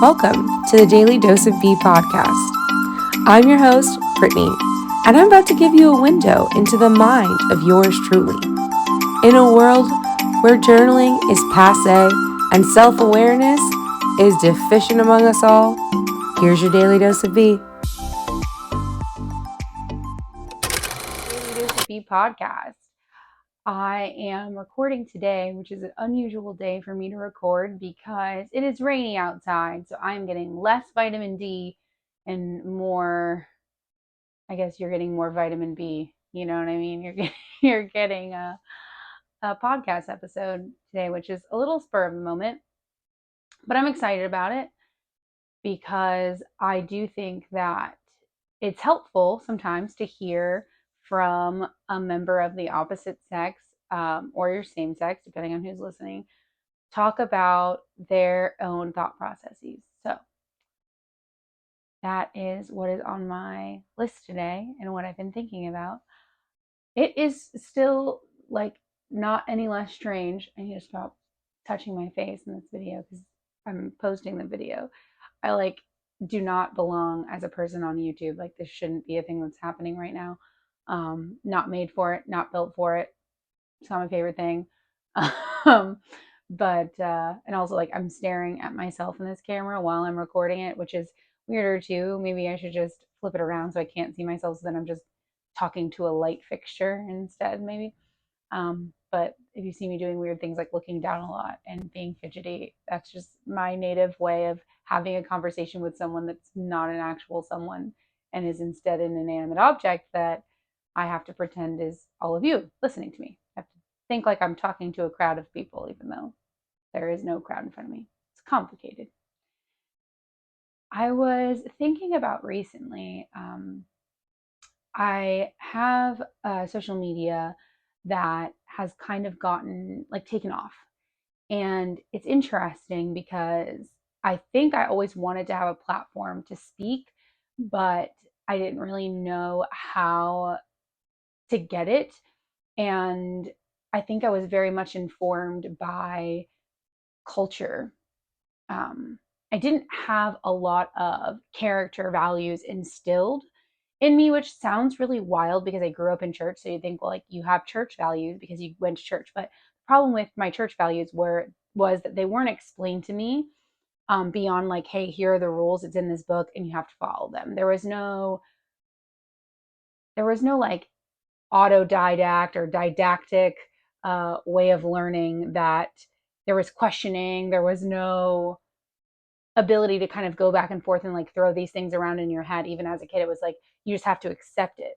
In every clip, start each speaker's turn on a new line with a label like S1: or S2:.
S1: Welcome to the Daily Dose of B podcast. I'm your host, Brittany, and I'm about to give you a window into the mind of yours truly. In a world where journaling is passé and self-awareness is deficient among us all, here's your Daily Dose of B. Daily Dose of B podcast. I am recording today, which is an unusual day for me to record because it is rainy outside. So I'm getting less vitamin D and more, I guess you're getting more vitamin B. You know what I mean? You're getting a podcast episode today, which is a little spur of the moment, but I'm excited about it because I do think that it's helpful sometimes to hear from a member of the opposite sex or your same sex, depending on who's listening, talk about their own thought processes. So that is what is on my list today and what I've been thinking about. It is still like not any less strange. I need to stop touching my face in this video because I'm posting the video. I do not belong as a person on YouTube. Like this shouldn't be a thing that's happening right now. Not made for it, not built for it. It's not my favorite thing. And also like I'm staring at myself in this camera while I'm recording it, which is weirder too. Maybe I should just flip it around so I can't see myself. So then I'm just talking to a light fixture instead, maybe. But if you see me doing weird things like looking down a lot and being fidgety, that's just my native way of having a conversation with someone that's not an actual someone and is instead an inanimate object that I have to pretend is all of you listening to me. I have to think like I'm talking to a crowd of people, even though there is no crowd in front of me. It's complicated. I was thinking about recently, I have social media that has kind of gotten like taken off. And it's interesting because I think I always wanted to have a platform to speak, but I didn't really know how to get it. And I think I was very much informed by culture. I didn't have a lot of character values instilled in me, which sounds really wild because I grew up in church. So you think, well, like you have church values because you went to church. But the problem with my church values was that they weren't explained to me beyond like, hey, here are the rules. It's in this book and you have to follow them. There was no like autodidact or didactic way of learning that there was questioning. There was no ability to kind of go back and forth and like throw these things around in your head. Even as a kid, it was like you just have to accept it.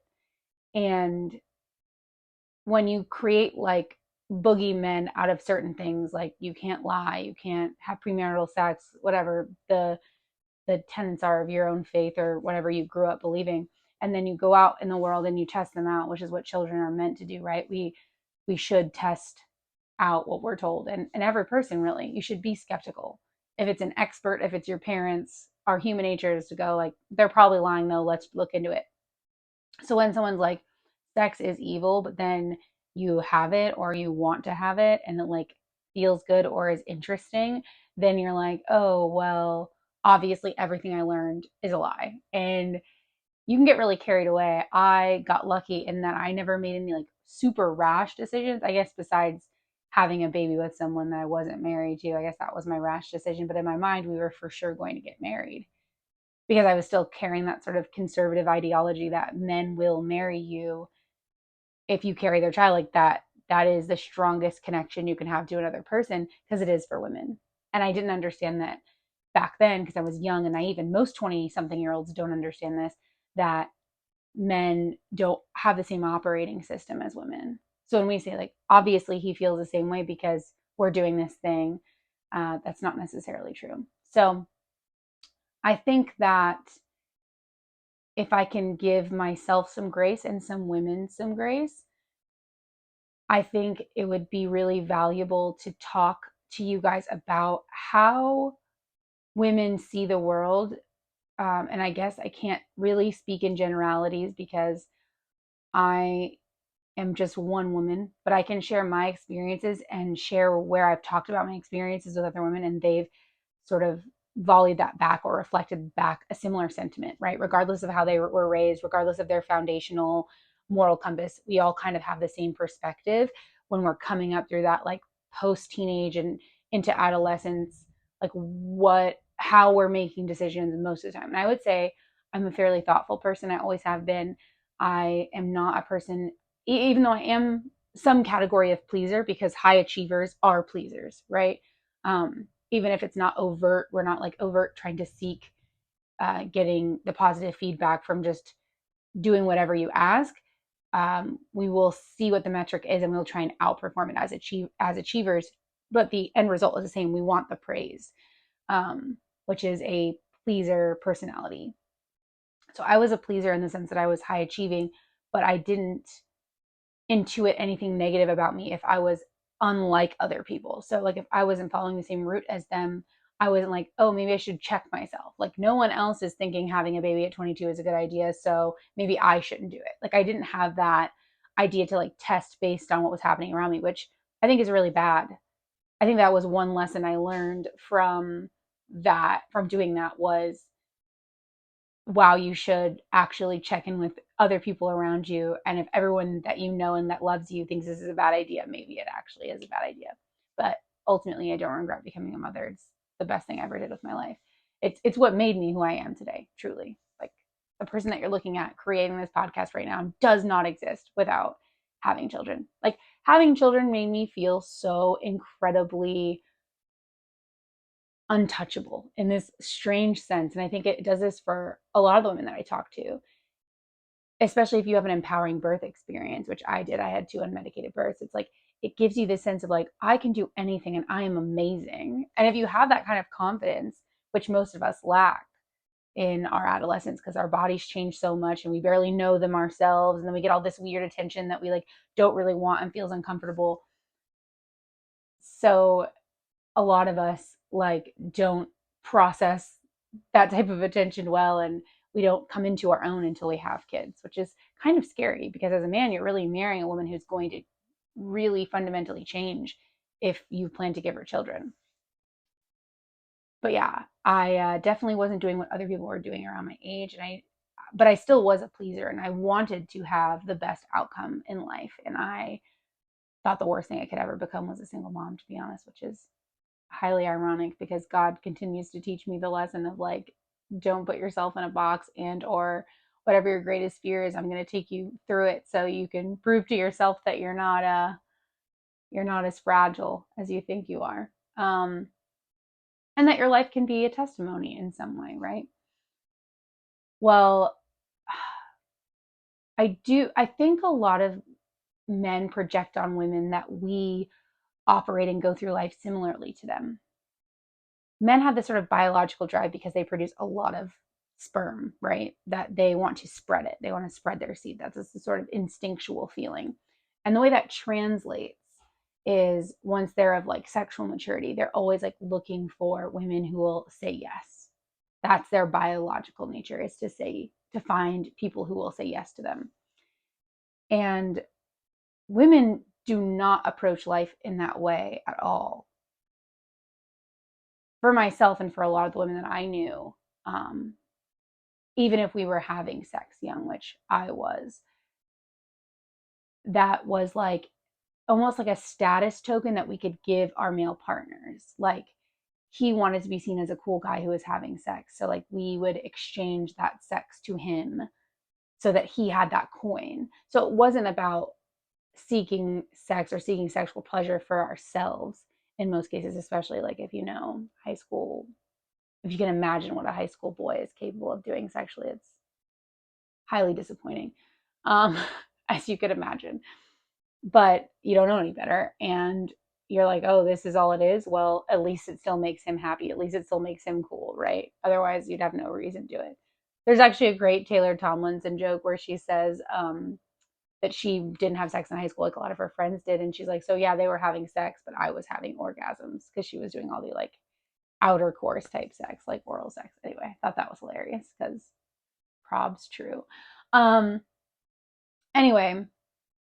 S1: And when you create like boogeymen out of certain things, like you can't lie, you can't have premarital sex, whatever the tenets are of your own faith or whatever you grew up believing, and then you go out in the world and you test them out, which is what children are meant to do, right? We should test out what we're told, and every person, really, you should be skeptical. If it's an expert, if it's your parents, our human nature is to go like, they're probably lying though, let's look into it. So when someone's like, sex is evil, but then you have it or you want to have it and it like feels good or is interesting, then you're like, oh, well, obviously everything I learned is a lie. And you can get really carried away. I got lucky in that I never made any like super rash decisions, I guess, besides having a baby with someone that I wasn't married to. I guess that was my rash decision. But in my mind, we were for sure going to get married because I was still carrying that sort of conservative ideology that men will marry you if you carry their child. Like that is the strongest connection you can have to another person because it is for women. And I didn't understand that back then because I was young and naive, and most 20 something year olds don't understand this, that men don't have the same operating system as women. So when we say like, obviously he feels the same way because we're doing this thing, that's not necessarily true. So I think that if I can give myself some grace and some women some grace, I think it would be really valuable to talk to you guys about how women see the world. And I guess I can't really speak in generalities because I am just one woman, but I can share my experiences and share where I've talked about my experiences with other women and they've sort of volleyed that back or reflected back a similar sentiment, right? Regardless of how they were raised, regardless of their foundational moral compass, we all kind of have the same perspective when we're coming up through that like post teenage and into adolescence, like how we're making decisions most of the time. And I would say I'm a fairly thoughtful person. I always have been. I am not a person, even though I am some category of pleaser, because high achievers are pleasers, right? Even if it's not overt, we're not like overt trying to seek getting the positive feedback from just doing whatever you ask. We will see what the metric is and we'll try and outperform it as achievers. But the end result is the same. We want the praise, which is a pleaser personality. So I was a pleaser in the sense that I was high achieving, but I didn't intuit anything negative about me if I was unlike other people. So like if I wasn't following the same route as them, I wasn't like, oh, maybe I should check myself. Like no one else is thinking having a baby at 22 is a good idea, so maybe I shouldn't do it. Like I didn't have that idea to like test based on what was happening around me, which I think is really bad. I think that was one lesson I learned from doing that was wow, you should actually check in with other people around you. And if everyone that you know and that loves you thinks this is a bad idea, maybe it actually is a bad idea. But ultimately, I don't regret becoming a mother. It's the best thing I ever did with my life. It's what made me who I am today, truly. Like the person that you're looking at creating this podcast right now does not exist without having children. Like having children made me feel so incredibly untouchable in this strange sense. And I think it does this for a lot of the women that I talk to, especially if you have an empowering birth experience, which I did. I had 2 unmedicated births. It's like, it gives you this sense of like, I can do anything and I am amazing. And if you have that kind of confidence, which most of us lack in our adolescence because our bodies change so much and we barely know them ourselves. And then we get all this weird attention that we like don't really want and feels uncomfortable. So a lot of us like don't process that type of attention well, and we don't come into our own until we have kids, which is kind of scary because as a man you're really marrying a woman who's going to really fundamentally change if you plan to give her children. But yeah, I definitely wasn't doing what other people were doing around my age, and I still was a pleaser and I wanted to have the best outcome in life, and I thought the worst thing I could ever become was a single mom, to be honest, which is highly ironic because God continues to teach me the lesson of like, don't put yourself in a box, and or whatever your greatest fear is, I'm going to take you through it so you can prove to yourself that you're not as fragile as you think you are. And that your life can be a testimony in some way, right? Well, I think a lot of men project on women that we operate and go through life similarly to them. Men have this sort of biological drive because they produce a lot of sperm, right? That they want to spread it. They want to spread their seed. That's a sort of instinctual feeling. And the way that translates is once they're of like sexual maturity, they're always like looking for women who will say yes. That's their biological nature, is to find people who will say yes to them. And women do not approach life in that way at all. For myself and for a lot of the women that I knew, um, even if we were having sex young, which I was, that was like almost like a status token that we could give our male partners. Like he wanted to be seen as a cool guy who was having sex. So like we would exchange that sex to him so that he had that coin. So it wasn't about seeking sex or seeking sexual pleasure for ourselves in most cases, especially like if you know high school, if you can imagine what a high school boy is capable of doing sexually, it's highly disappointing, um, as you could imagine. But you don't know any better. And you're like, oh, this is all it is. Well, at least it still makes him happy. At least it still makes him cool, right? Otherwise, you'd have no reason to do it. There's actually a great Taylor Tomlinson joke where she says that she didn't have sex in high school like a lot of her friends did. And she's like, so yeah, they were having sex, but I was having orgasms because she was doing all the like outer course type sex, like oral sex. Anyway, I thought that was hilarious because probs true. Um, anyway,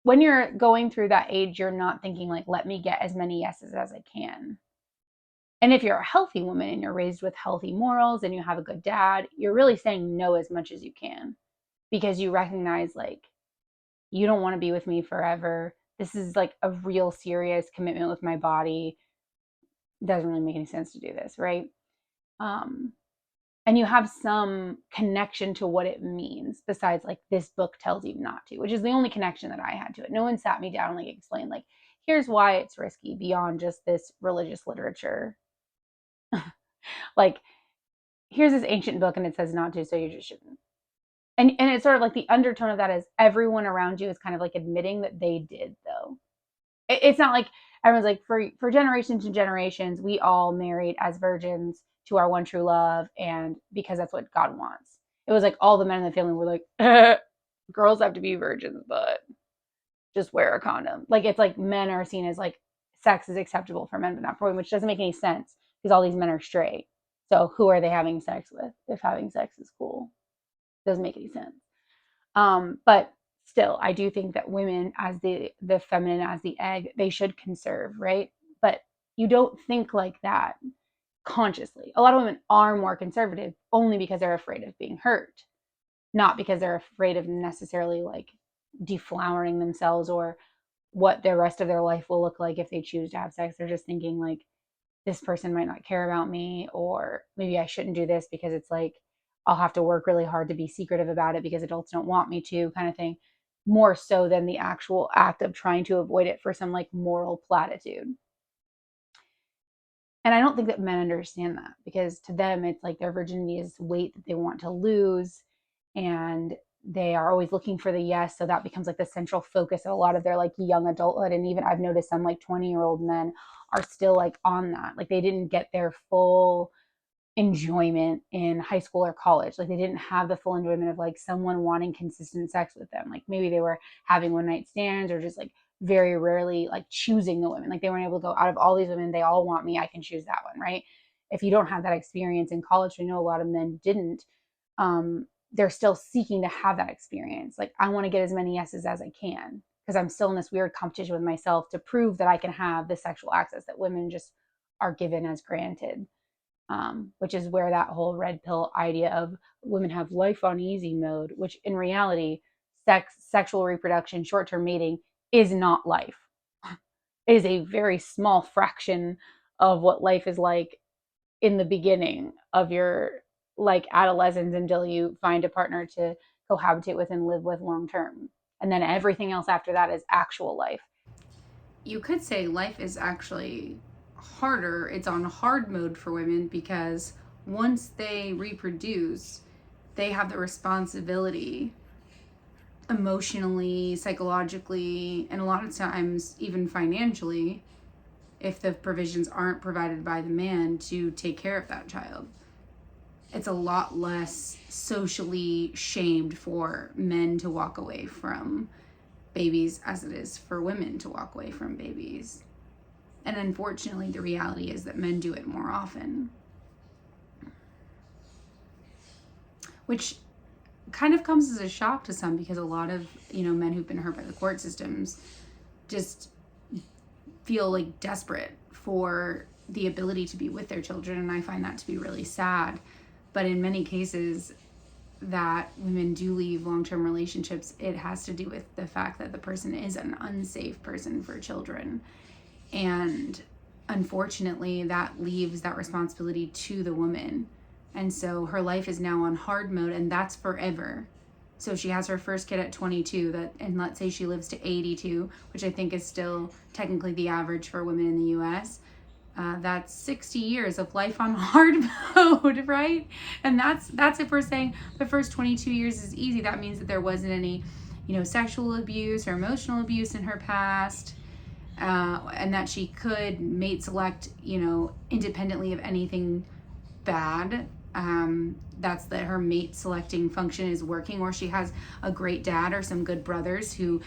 S1: when you're going through that age, you're not thinking like, let me get as many yeses as I can. And if you're a healthy woman and you're raised with healthy morals and you have a good dad, you're really saying no as much as you can, because you recognize, like, you don't want to be with me forever. This is like a real serious commitment with my body. It doesn't really make any sense to do this, right? Um, and you have some connection to what it means besides, like, this book tells you not to, which is the only connection that I had to it. No one sat me down and, like, explained, like, here's why it's risky beyond just this religious literature. Like, here's this ancient book and it says not to, so you just shouldn't. And it's sort of like the undertone of that is everyone around you is kind of like admitting that they did, though. It's not like everyone's like, for generations and generations, we all married as virgins to our one true love, and because that's what God wants. It was like all the men in the family were like, girls have to be virgins, but just wear a condom. Like, it's like men are seen as like sex is acceptable for men but not for women, which doesn't make any sense because all these men are straight. So who are they having sex with if having sex is cool? Doesn't make any sense. But still, I do think that women, as the feminine, as the egg, they should conserve, right? But you don't think like that consciously. A lot of women are more conservative only because they're afraid of being hurt, not because they're afraid of necessarily, like, deflowering themselves or what the rest of their life will look like if they choose to have sex. They're just thinking, like, this person might not care about me, or maybe I shouldn't do this because it's like I'll have to work really hard to be secretive about it because adults don't want me to, kind of thing, more so than the actual act of trying to avoid it for some, like, moral platitude. And I don't think that men understand that, because to them it's like their virginity is weight that they want to lose, and they are always looking for the yes, so that becomes like the central focus of a lot of their, like, young adulthood. And even I've noticed some, like, 20-year-old men are still, like, on that, like they didn't get their full enjoyment in high school or college. Like, they didn't have the full enjoyment of, like, someone wanting consistent sex with them. Like, maybe they were having one night stands or just, like, very rarely, like, choosing the women. Like, they weren't able to go, out of all these women, they all want me, I can choose that one, right? If you don't have that experience in college, I know a lot of men didn't. They're still seeking to have that experience. Like, I want to get as many yeses as I can because I'm still in this weird competition with myself to prove that I can have the sexual access that women just are given as granted. Which is where that whole red pill idea of women have life on easy mode, which in reality, sexual reproduction, short term mating is not life. It is a very small fraction of what life is like in the beginning of your, like, adolescence until you find a partner to cohabitate with and live with long term. And then everything else after that is actual life. You could say life is actually harder. It's on hard mode for women because once they reproduce, they have the responsibility emotionally, psychologically, and a lot of times even financially, if the provisions aren't provided by the man, to take care of that child. It's a lot less socially shamed for men to walk away from babies as it is for women to walk away from babies. And unfortunately, the reality is that men do it more often, which kind of comes as a shock to some, because a lot of, men who've been hurt by the court systems just feel, like, desperate for the ability to be with their children. And I find that to be really sad. But in many cases that women do leave long-term relationships, it has to do with the fact that the person is an unsafe person for children. And unfortunately, that leaves that responsibility to the woman. And so her life is now on hard mode, and that's forever. So she has her first kid at 22, and let's say she lives to 82, which I think is still technically the average for women in the US. That's 60 years of life on hard mode, right? And that's if we're saying the first 22 years is easy. That means that there wasn't any, sexual abuse or emotional abuse in her past, and that she could mate select, independently of anything bad. That's that her mate selecting function is working, or she has a great dad or some good brothers who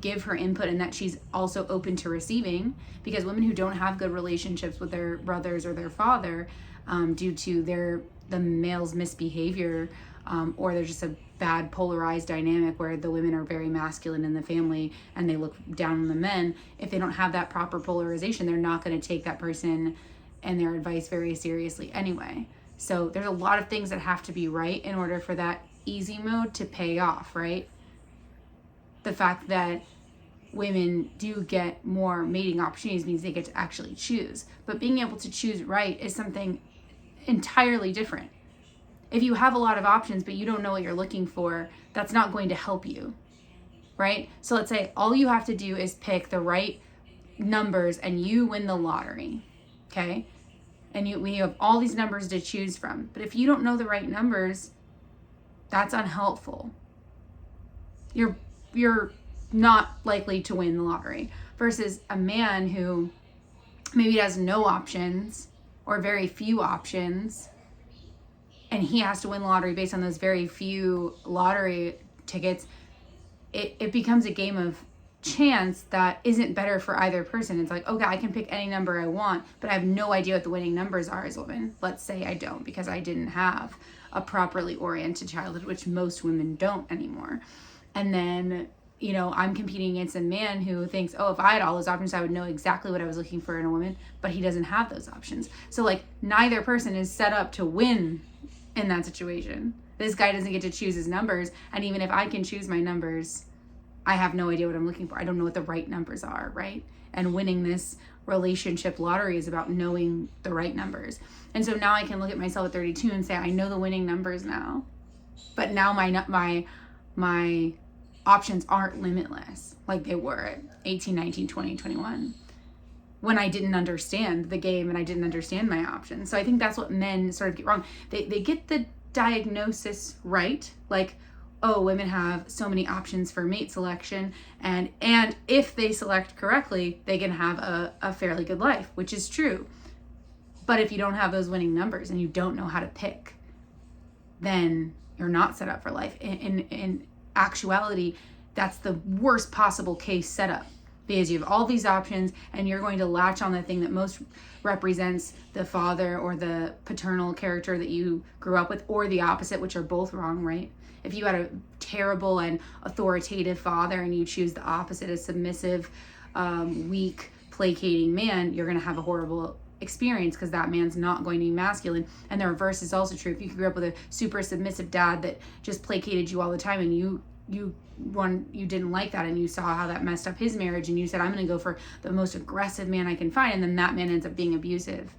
S1: give her input, and that she's also open to receiving. Because women who don't have good relationships with their brothers or their father, due to the male's misbehavior, or there's just a bad polarized dynamic where the women are very masculine in the family and they look down on the men. If they don't have that proper polarization, they're not going to take that person and their advice very seriously anyway. So there's a lot of things that have to be right in order for that easy mode to pay off, right? The fact that women do get more mating opportunities means they get to actually choose. But being able to choose right is something entirely different. If you have a lot of options, but you don't know what you're looking for, that's not going to help you, right? So let's say all you have to do is pick the right numbers and you win the lottery, okay? And you have all these numbers to choose from. But if you don't know the right numbers, that's unhelpful. You're not likely to win the lottery versus a man who maybe has no options or very few options, and he has to win the lottery based on those very few lottery tickets. It becomes a game of chance that isn't better for either person. It's like, okay, I can pick any number I want, but I have no idea what the winning numbers are as a woman. Let's say I don't, because I didn't have a properly oriented childhood, which most women don't anymore. And then, you know, I'm competing against a man who thinks, oh, if I had all those options, I would know exactly what I was looking for in a woman, but he doesn't have those options. So like neither person is set up to win in that situation. This guy doesn't get to choose his numbers. And even if I can choose my numbers, I have no idea what I'm looking for. I don't know what the right numbers are, right? And winning this relationship lottery is about knowing the right numbers. And so now I can look at myself at 32 and say, I know the winning numbers now. But now my options aren't limitless like they were at 18, 19, 20, 21 when I didn't understand the game and I didn't understand my options. So I think that's what men sort of get wrong. They get the diagnosis right, like, oh, women have so many options for mate selection, and if they select correctly, they can have a fairly good life, which is true. But if you don't have those winning numbers and you don't know how to pick, then you're not set up for life. In actuality, that's the worst possible case setup, because you have all these options and you're going to latch on the thing that most represents the father or the paternal character that you grew up with, or the opposite, which are both wrong, right? If you had a terrible and authoritative father and you choose the opposite, a submissive, weak, placating man, you're going to have a horrible experience because that man's not going to be masculine. And the reverse is also true. If you grew up with a super submissive dad that just placated you all the time, and you didn't like that, and you saw how that messed up his marriage, and you said, I'm going to go for the most aggressive man I can find, and then that man ends up being abusive.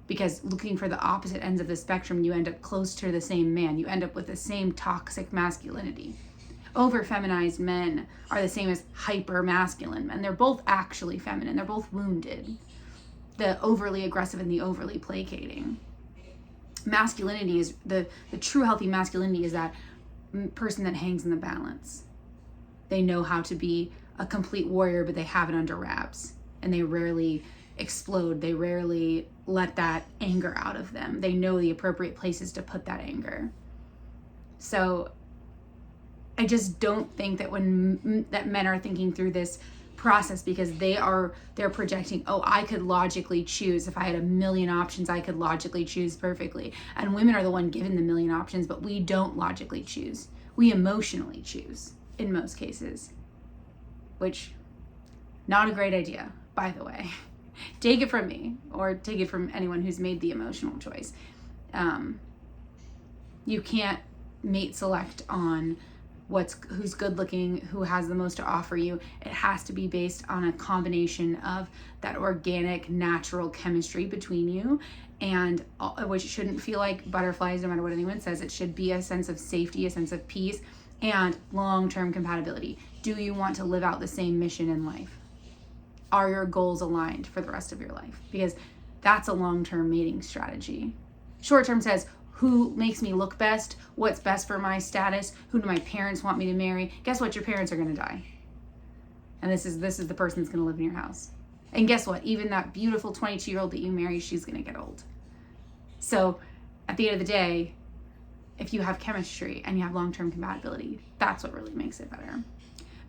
S1: Because looking for the opposite ends of the spectrum, you end up close to the same man. You end up with the same toxic masculinity. Over feminized men are the same as hyper masculine men. They're both actually feminine. They're both wounded. The overly aggressive and the overly placating. Masculinity is the true healthy masculinity is that person that hangs in the balance. They know how to be a complete warrior, but they have it under wraps, and they rarely explode. They rarely let that anger out of them. They know the appropriate places to put that anger. So I just don't think that that men are thinking through this process, because they're projecting, oh, I could logically choose. If I had a million options, I could logically choose perfectly. And women are the one given the million options, but we don't logically choose. We emotionally choose in most cases, which not a great idea, by the way. Take it from me, or take it from anyone who's made the emotional choice. You can't mate select on who's good looking, who has the most to offer you. It has to be based on a combination of that organic, natural chemistry between you, and which shouldn't feel like butterflies, no matter what anyone says. It should be a sense of safety, a sense of peace, and long-term compatibility. Do you want to live out the same mission in life? Are your goals aligned for the rest of your life? Because that's a long-term mating strategy. Short-term says, who makes me look best? What's best for my status? Who do my parents want me to marry? Guess what? Your parents are going to die. And this is the person that's going to live in your house. And guess what? Even that beautiful 22-year-old that you marry, she's going to get old. So at the end of the day, if you have chemistry and you have long-term compatibility, that's what really makes it better.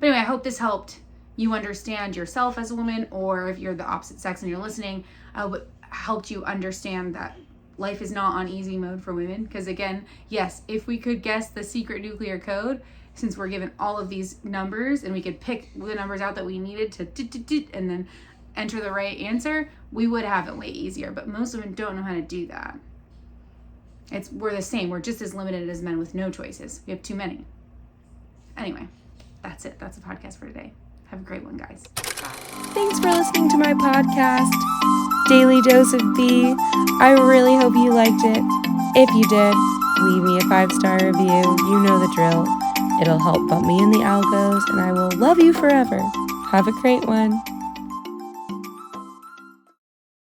S1: But anyway, I hope this helped you understand yourself as a woman, or if you're the opposite sex and you're listening, I hope it helped you understand that life is not on easy mode for women. Because again, yes, if we could guess the secret nuclear code, since we're given all of these numbers and we could pick the numbers out that we needed to and then enter the right answer, we would have it way easier. But most women don't know how to do that. We're the same. We're just as limited as men with no choices. We have too many. Anyway, that's it. That's the podcast for today. Have a great one, guys.
S2: Thanks for listening to my podcast, Daily Dose of B. I really hope you liked it. If you did, leave me a 5-star review. You know the drill. It'll help bump me in the algos, and I will love you forever. Have a great one.